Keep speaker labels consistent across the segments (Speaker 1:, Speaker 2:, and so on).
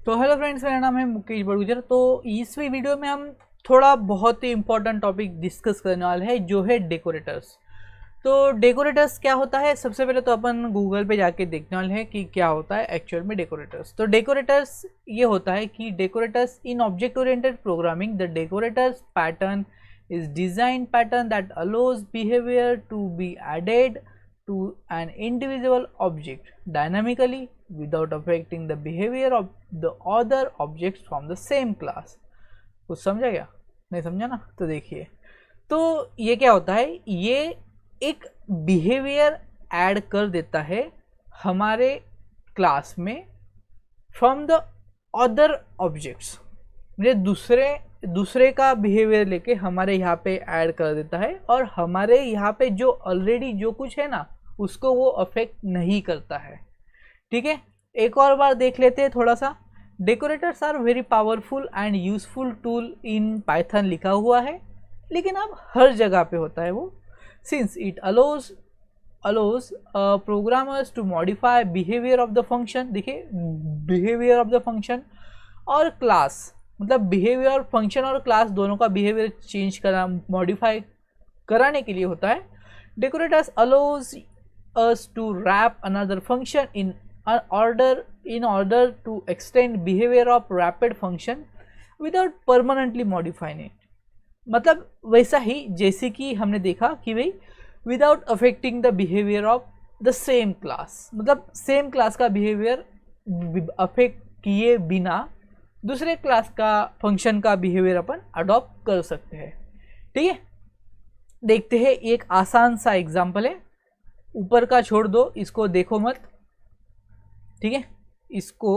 Speaker 1: तो hello friends, मेरा नाम है मुकेश बड़गुजर। तो इस वीडियो में हम थोड़ा बहुत ही इंपॉर्टेंट टॉपिक डिस्कस करने वाले हैं, जो है डेकोरेटर्स। तो डेकोरेटर्स क्या होता है, सबसे पहले तो अपन गूगल पे जाके देखने वाले हैं कि क्या होता है एक्चुअल में डेकोरेटर्स। तो डेकोरेटर्स ये होता है कि decorators in object oriented programming, the decorators pattern is design pattern that allows behavior to be added to an individual object dynamically without affecting the behavior of the other objects from the same class। कुछ समझा क्या? नहीं समझा ना? तो देखिए, तो ये क्या होता है, ये एक बिहेवियर ऐड कर देता है हमारे क्लास में फ्रॉम द अदर ऑब्जेक्ट्स, मतलब दूसरे का बिहेवियर लेके हमारे यहाँ पे ऐड कर देता है, और हमारे यहाँ पे जो ऑलरेडी जो कुछ है ना, उसको वो अफेक्ट नहीं करता है। ठीक है, एक और बार देख लेते हैं थोड़ा सा। Decorators are very powerful and useful tool in Python लिखा हुआ है, लेकिन अब हर जगह पे होता है वो, since it allows programmers to modify behavior of the function। देखिए, बिहेवियर ऑफ द फंक्शन और क्लास, मतलब बिहेवियर फंक्शन और क्लास दोनों का बिहेवियर चेंज करना, मॉडिफाई कराने के लिए होता है। Decorators allows us to wrap another function in order to extend behaviour of rapid function without permanently modifying it. मतलब वैसा ही जैसे कि हमने देखा कि भाई without affecting the behaviour of the same class, मतलब सेम क्लास का बिहेवियर अफेक्ट किए बिना दूसरे क्लास का फंक्शन का बिहेवियर अपन अडॉप्ट कर सकते हैं। ठीक है, देखते हैं, एक आसान सा एग्जांपल है। ऊपर का छोड़ दो, इसको देखो मत। ठीक है, इसको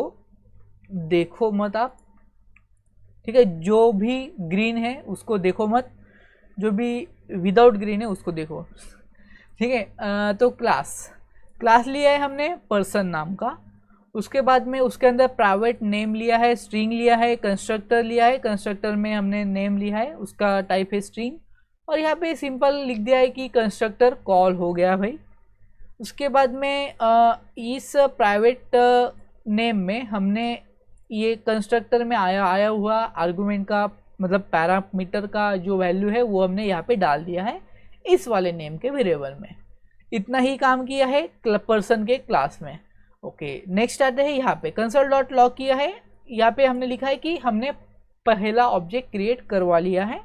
Speaker 1: देखो मत आप। ठीक है, जो भी ग्रीन है उसको देखो मत, जो भी विदाउट ग्रीन है उसको देखो। ठीक है, तो क्लास लिया है हमने पर्सन नाम का, उसके बाद में उसके अंदर प्राइवेट नेम लिया है, स्ट्रिंग लिया है, कंस्ट्रक्टर लिया है, कंस्ट्रक्टर में हमने नेम लिया है, उसका टाइप है स्ट्रिंग, और यहाँ पे सिंपल लिख दिया है कि कंस्ट्रक्टर कॉल हो गया भाई। उसके बाद में इस प्राइवेट नेम में हमने ये कंस्ट्रक्टर में आया हुआ आर्गुमेंट का, मतलब पैरामीटर का जो वैल्यू है वो हमने यहाँ पे डाल दिया है इस वाले नेम के वेरिएबल में। इतना ही काम किया है पर्सन के क्लास में। ओके, नेक्स्ट आते हैं यहाँ पे कंसोल डॉट लॉग किया है। यहाँ पे हमने लिखा है कि हमने पहला ऑब्जेक्ट क्रिएट करवा लिया है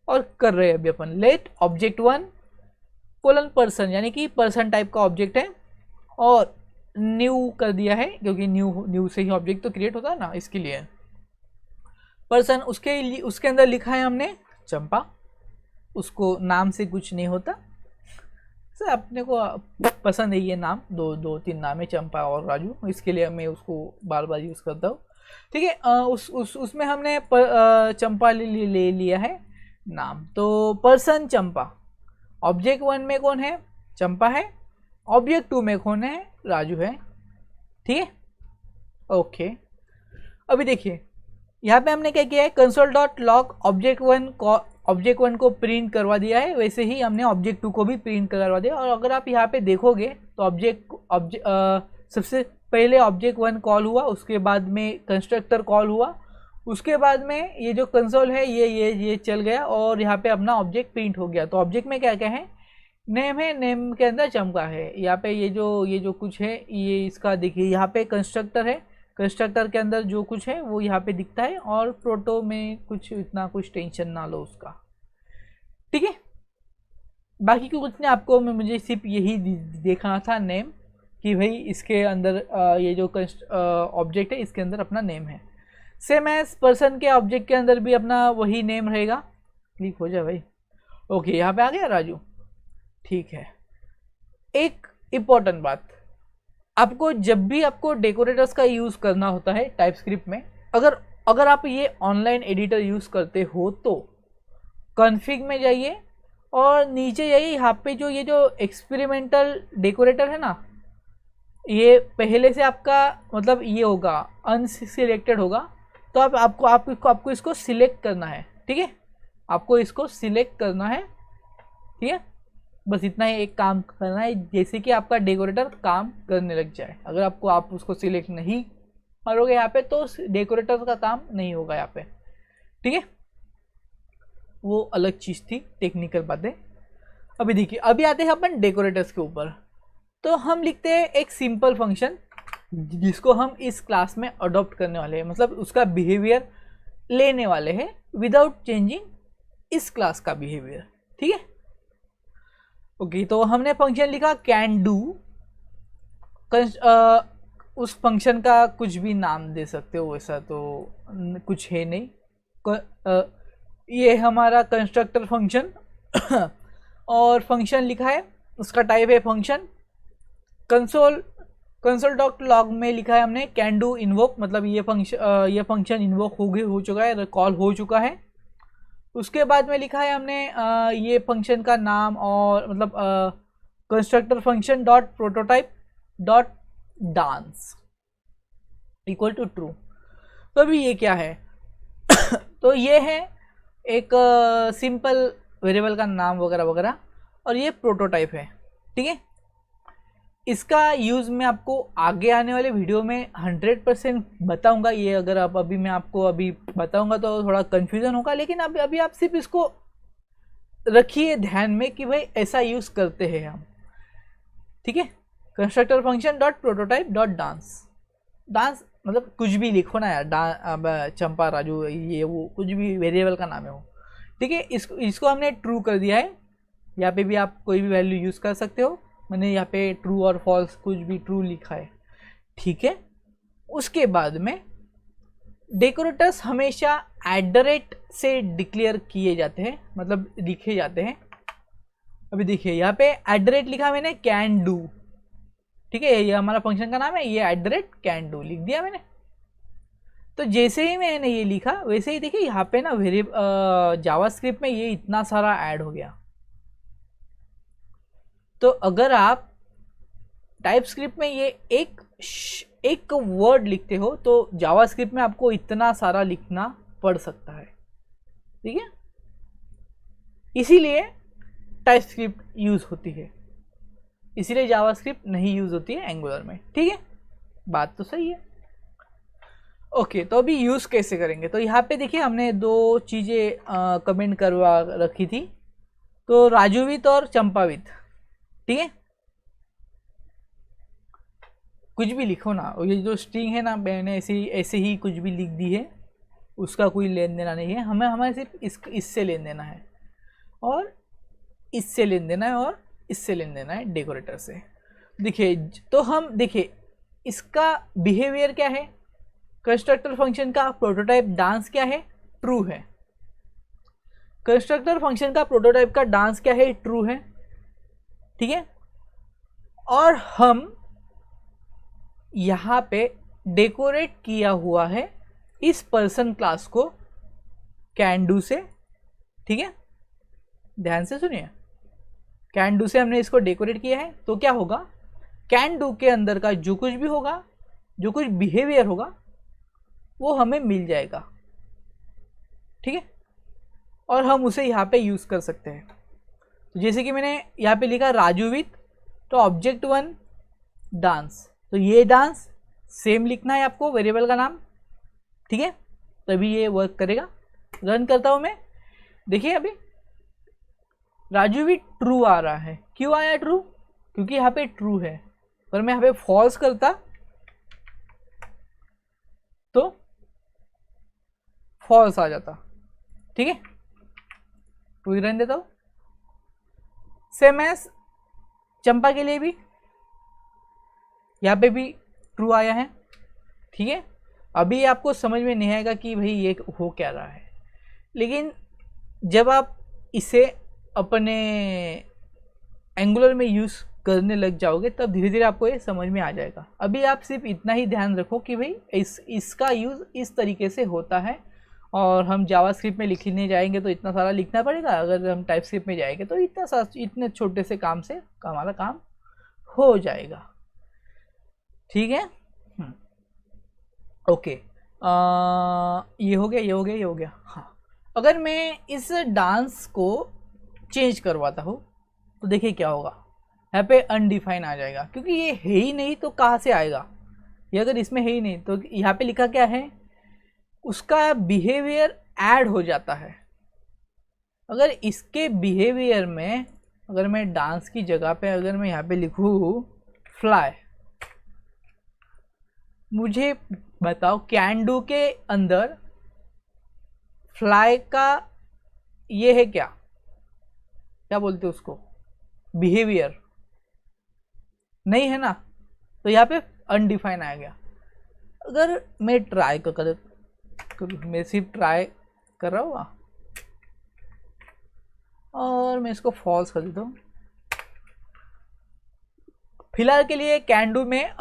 Speaker 1: और कर रहे हैं अभी अपन। लेट ऑब्जेक्ट 1 कोलन पर्सन, यानी कि पर्सन टाइप का ऑब्जेक्ट है, और न्यू कर दिया है क्योंकि न्यू से ही ऑब्जेक्ट तो क्रिएट होता है ना, इसके लिए पर्सन। उसके अंदर लिखा है हमने चंपा, उसको नाम से कुछ नहीं होता, सर अपने को पसंद है ये नाम, दो तीन नाम है, चंपा और राजू, इसके लिए मैं उसको बार बार यूज़ करता हूँ। ठीक है, उसमें हमने चंपा ले लिया है नाम। तो पर्सन चंपा, ऑब्जेक्ट 1 में कौन है? चंपा है। ऑब्जेक्ट 2 में कौन है? राजू है। ठीक है, ओके। अभी देखिए, यहाँ पे हमने क्या किया है, कंसोल डॉट लॉग ऑब्जेक्ट 1 को प्रिंट करवा दिया है, वैसे ही हमने ऑब्जेक्ट 2 को भी प्रिंट करवा दिया। और अगर आप यहाँ पे देखोगे तो सबसे पहले ऑब्जेक्ट 1 कॉल हुआ, उसके बाद में कंस्ट्रक्टर कॉल हुआ, उसके बाद में ये जो कंसोल है ये चल गया, और यहाँ पे अपना ऑब्जेक्ट प्रिंट हो गया। तो ऑब्जेक्ट में क्या क्या है? नेम है, नेम के अंदर चंपा है। यहाँ पे ये जो कुछ है, ये इसका देखिए, यहाँ पे कंस्ट्रक्टर है, कंस्ट्रक्टर के अंदर जो कुछ है वो यहाँ पे दिखता है, और प्रोटो में कुछ इतना कुछ टेंशन ना लो उसका। ठीक है, बाकी कुछ नहीं, आपको मुझे सिर्फ यही देखना था नेम, कि भाई इसके अंदर ये जो ऑब्जेक्ट है इसके अंदर अपना नेम है। सेम एज पर्सन के ऑब्जेक्ट के अंदर भी अपना वही नेम रहेगा। क्लिक हो जाए भाई। ओके, यहाँ पे आ गया राजू। ठीक है, एक इम्पॉर्टेंट बात, आपको जब भी आपको डेकोरेटर्स का यूज़ करना होता है टाइपस्क्रिप्ट में, अगर आप ये ऑनलाइन एडिटर यूज़ करते हो तो कॉन्फ़िग में जाइए और नीचे जाइए, यहाँ पे जो ये जो एक्सपेरिमेंटल डेकोरेटर है ना, ये पहले से आपका मतलब ये होगा अनसिलेक्टेड होगा, तो आपको इसको सिलेक्ट करना है। ठीक है, आपको इसको सिलेक्ट करना है। ठीक है, बस इतना ही एक काम करना है, जैसे कि आपका डेकोरेटर काम करने लग जाए। अगर आप उसको सिलेक्ट नहीं मारोगे यहाँ पे तो डेकोरेटर का काम नहीं होगा यहाँ पे, ठीक है। वो अलग चीज़ थी, टेक्निकल बातें। अभी देखिए, अभी आते हैं अपन डेकोरेटर्स के ऊपर। तो हम लिखते हैं एक सिंपल फंक्शन जिसको हम इस क्लास में अडॉप्ट करने वाले हैं, मतलब उसका बिहेवियर लेने वाले हैं विदाउट चेंजिंग इस क्लास का बिहेवियर, ठीक है। ओके, तो हमने फंक्शन लिखा कैन डू। उस फंक्शन का कुछ भी नाम दे सकते हो, वैसा तो कुछ है नहीं। ये हमारा कंस्ट्रक्टर फंक्शन और फंक्शन लिखा है, उसका टाइप है फंक्शन। कंसोल डॉट लॉग में लिखा है हमने कैन डू इन्वोक, मतलब ये फंक्शन इन्वोक हो चुका है, कॉल हो चुका है। उसके बाद में लिखा है हमने ये फंक्शन का नाम, और मतलब constructor function dot prototype dot dance equal to true. तो अभी ये क्या है तो ये है एक सिंपल वेरिएबल का नाम वगैरह वगैरह, और ये प्रोटोटाइप है, ठीक है। इसका यूज़ मैं आपको आगे आने वाले वीडियो में 100% बताऊंगा। ये अगर आप अभी मैं आपको अभी बताऊंगा तो थोड़ा कन्फ्यूज़न होगा, लेकिन अभी आप सिर्फ इसको रखिए ध्यान में कि भाई ऐसा यूज़ करते हैं हम, ठीक है। Constructor function dot prototype dot dance. Dance मतलब कुछ भी लिखो ना यार, चंपा राजू ये वो कुछ भी वेरिएबल का नाम है वो, ठीक है। इसको हमने ट्रू कर दिया है। यहाँ पे भी आप कोई भी वैल्यू यूज़ कर सकते हो, मैंने यहाँ पे ट्रू और फॉल्स कुछ भी ट्रू लिखा है, ठीक है। उसके बाद में डेकोरेटर्स हमेशा @ से डिक्लेयर किए जाते हैं, मतलब लिखे जाते हैं। अभी देखिए यहाँ पे @ लिखा मैंने कैन डू, ठीक है, ये हमारा फंक्शन का नाम है, ये @ कैन डू लिख दिया मैंने। तो जैसे ही मैंने ये लिखा वैसे ही देखिए यहाँ पे ना जावास्क्रिप्ट में ये इतना सारा ऐड हो गया। तो अगर आप टाइपस्क्रिप्ट में ये एक वर्ड लिखते हो तो जावास्क्रिप्ट में आपको इतना सारा लिखना पड़ सकता है, ठीक है। इसीलिए टाइपस्क्रिप्ट यूज होती है, इसीलिए जावास्क्रिप्ट नहीं यूज होती है एंगुलर में, ठीक है। बात तो सही है। ओके, तो अभी यूज कैसे करेंगे, तो यहाँ पे देखिए हमने दो चीज़ें कमेंट करवा रखी थी, तो राजूवित और चंपावित, ठीक है। कुछ भी लिखो ना, ये जो स्ट्रिंग है ना मैंने ऐसे ही कुछ भी लिख दी है, उसका कोई लेन देना नहीं है, हमें सिर्फ इससे लेन देना है, और इससे लेन देना है, और इससे लेन देना है डेकोरेटर से। देखिए तो हम देखिए इसका बिहेवियर क्या है, कंस्ट्रक्टर फंक्शन का प्रोटोटाइप डांस क्या है, ट्रू है। कंस्ट्रक्टर फंक्शन का प्रोटोटाइप का डांस क्या है, ट्रू है, ठीक है। और हम यहाँ पे डेकोरेट किया हुआ है इस पर्सन क्लास को कैन डू से, ठीक है। ध्यान से सुनिए, कैन डू से हमने इसको डेकोरेट किया है, तो क्या होगा, कैन डू के अंदर का जो कुछ भी होगा, जो कुछ बिहेवियर होगा वो हमें मिल जाएगा, ठीक है। और हम उसे यहाँ पे यूज़ कर सकते हैं। तो जैसे कि मैंने यहाँ पे लिखा राजूवित, तो ऑब्जेक्ट 1 डांस, तो ये डांस सेम लिखना है आपको वेरिएबल का नाम, ठीक है, तभी ये वर्क करेगा। रन करता हूँ मैं, देखिए अभी राजूवित ट्रू आ रहा है। क्यों आया ट्रू, क्योंकि यहाँ पे ट्रू है। अगर मैं यहाँ पे फॉल्स करता तो फॉल्स आ जाता, ठीक है। ट्रू ही रहने देता हूँ। सेम एज चंपा के लिए भी यहाँ पे भी ट्रू आया है, ठीक है। अभी आपको समझ में नहीं आएगा कि भाई ये हो क्या रहा है, लेकिन जब आप इसे अपने एंगुलर में यूज़ करने लग जाओगे तब धीरे धीरे आपको ये समझ में आ जाएगा। अभी आप सिर्फ इतना ही ध्यान रखो कि भाई इसका यूज़ इस तरीके से होता है, और हम जावास्क्रिप्ट में लिखने जाएंगे तो इतना सारा लिखना पड़ेगा, अगर हम टाइपस्क्रिप्ट में जाएंगे तो इतने छोटे से काम से हमारा काम हो जाएगा, ठीक है। ओके, ये हो गया, ये हो गया, ये हो गया। हाँ, अगर मैं इस डांस को चेंज करवाता हूँ तो देखिए क्या होगा, यहाँ पे अनडिफाइन आ जाएगा, क्योंकि ये है ही नहीं तो कहाँ से आएगा, ये अगर इसमें है ही नहीं तो यहाँ पे लिखा क्या है, उसका बिहेवियर ऐड हो जाता है। अगर इसके बिहेवियर में अगर मैं डांस की जगह पे अगर मैं यहाँ पे लिखूँ फ्लाई, मुझे बताओ कैन डू के अंदर फ्लाई का ये है क्या, क्या बोलते हैं उसको, बिहेवियर नहीं है ना, तो यहाँ पे अनडिफाइन आ गया। अगर मैं ट्राई कर मैं सिर्फ ट्राई कर रहा हूँ और मैं इसको फॉल्स कर देता हूँ। फिलहाल के लिए कैन डू में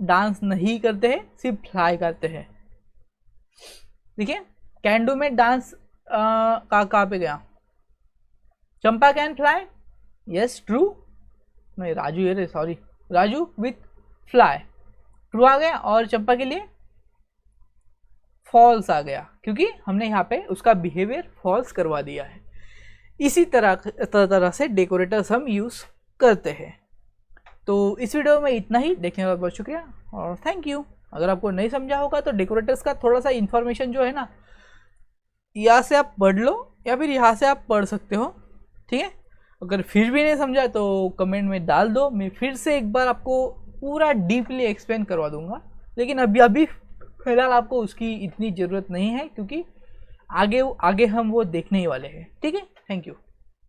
Speaker 1: डांस नहीं करते हैं, सिर्फ फ्लाई करते हैं। देखिए कैन डू में डांस कहाँ पे गया, Champa can fly, yes true, नहीं राजू ये sorry Raju with fly, true आ गया, और चंपा के लिए फॉल्स आ गया क्योंकि हमने यहाँ पे उसका बिहेवियर फॉल्स करवा दिया है। इसी तरह से डेकोरेटर्स हम यूज़ करते हैं। तो इस वीडियो में इतना ही, देखने का बहुत शुक्रिया और थैंक यू। अगर आपको नहीं समझा होगा तो डेकोरेटर्स का थोड़ा सा इन्फॉर्मेशन जो है ना, यहाँ से आप पढ़ लो या फिर यहाँ से आप पढ़ सकते हो, ठीक है। अगर फिर भी नहीं समझा तो कमेंट में डाल दो, मैं फिर से एक बार आपको पूरा डीपली एक्सप्लेन करवा दूंगा। लेकिन अभी फिलहाल आपको उसकी इतनी ज़रूरत नहीं है क्योंकि आगे हम वो देखने ही वाले हैं, ठीक है। Thank you.